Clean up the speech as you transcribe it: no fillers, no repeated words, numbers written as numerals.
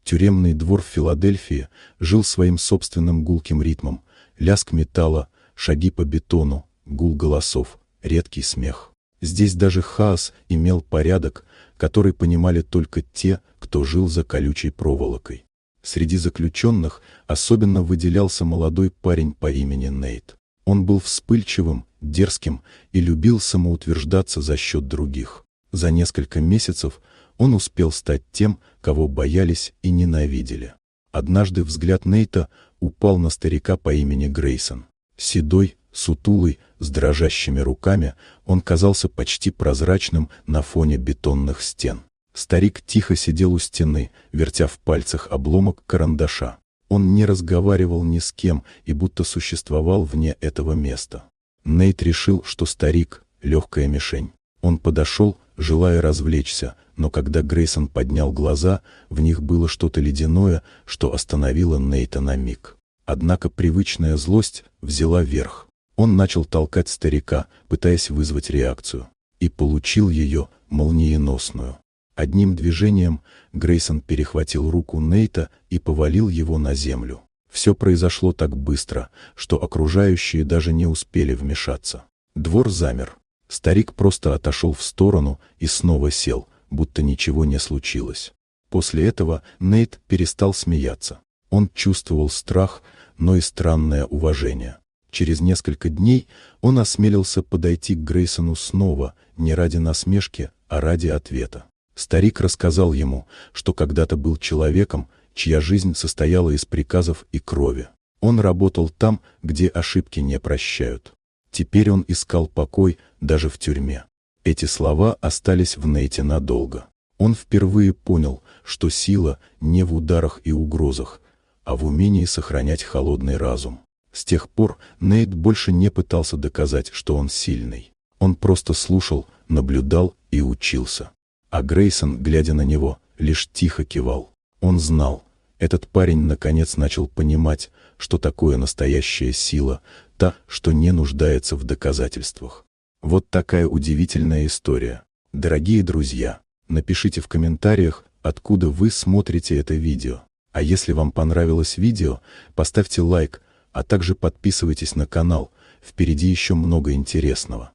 Тюремный двор в Филадельфии жил своим собственным гулким ритмом: лязг металла, шаги по бетону, гул голосов, редкий смех. Здесь даже хаос имел порядок, который понимали только те, кто жил за колючей проволокой. Среди заключенных особенно выделялся молодой парень по имени Нейт. Он был вспыльчивым, дерзким и любил самоутверждаться за счет других. За несколько месяцев он успел стать тем, кого боялись и ненавидели. Однажды взгляд Нейта упал на старика по имени Грейсон. Седой, сутулый, с дрожащими руками, он казался почти прозрачным на фоне бетонных стен. Старик тихо сидел у стены, вертя в пальцах обломок карандаша. Он не разговаривал ни с кем и будто существовал вне этого места. Нейт решил, что старик — легкая мишень. Он подошел, желая развлечься, но когда Грейсон поднял глаза, в них было что-то ледяное, что остановило Нейта на миг. Однако привычная злость взяла верх. Он начал толкать старика, пытаясь вызвать реакцию. И получил ее, молниеносную. Одним движением Грейсон перехватил руку Нейта и повалил его на землю. Все произошло так быстро, что окружающие даже не успели вмешаться. Двор замер. Старик просто отошел в сторону и снова сел, будто ничего не случилось. После этого Нейт перестал смеяться. Он чувствовал страх, но и странное уважение. Через несколько дней он осмелился подойти к Грейсону снова, не ради насмешки, а ради ответа. Старик рассказал ему, что когда-то был человеком, чья жизнь состояла из приказов и крови. Он работал там, где ошибки не прощают. Теперь он искал покой даже в тюрьме. Эти слова остались в Нейте надолго. Он впервые понял, что сила не в ударах и угрозах, а в умении сохранять холодный разум. С тех пор Нейт больше не пытался доказать, что он сильный. Он просто слушал, наблюдал и учился. А Грейсон, глядя на него, лишь тихо кивал. Он знал, этот парень наконец начал понимать, что такое настоящая сила, та, что не нуждается в доказательствах. Вот такая удивительная история. Дорогие друзья, напишите в комментариях, откуда вы смотрите это видео. А если вам понравилось видео, поставьте лайк, а также подписывайтесь на канал, впереди еще много интересного.